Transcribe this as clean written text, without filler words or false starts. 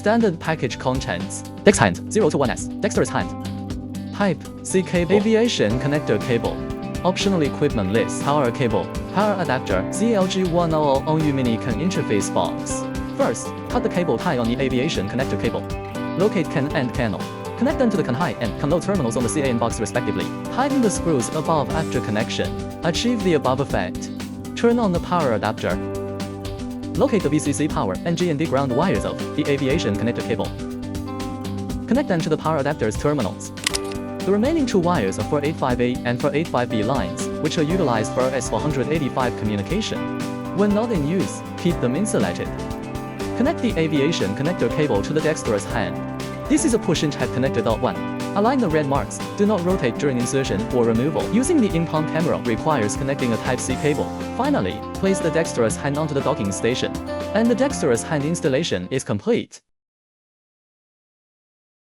Standard package contents: DexHand 021S, dexterous hand. Type: C cable, aviation connector cable. Optional equipment list: power cable, power adapter, ZLG1000 mini CAN interface box. First, cut the cable tie on the aviation connector cable. Locate CAN and canal. Connect them to the CAN high and CAN low terminals on the CAN box respectively. Tighten the screws above after connection. Achieve the above effect. Turn on the power adapter. Locate the VCC power and GND ground wires of the aviation connector cable. Connect them to the power adapter's terminals. The remaining two wires are 485A and 485B lines, which are utilized for S485 communication. When not in use, keep them insulated. Connect the aviation connector cable to the dexterous hand. This is a push-in type connector. 1. Align the red marks. Do not rotate during insertion or removal. Using the in-palm camera requires connecting a Type-C cable. Finally, place the dexterous hand onto the docking station. And the dexterous hand installation is complete.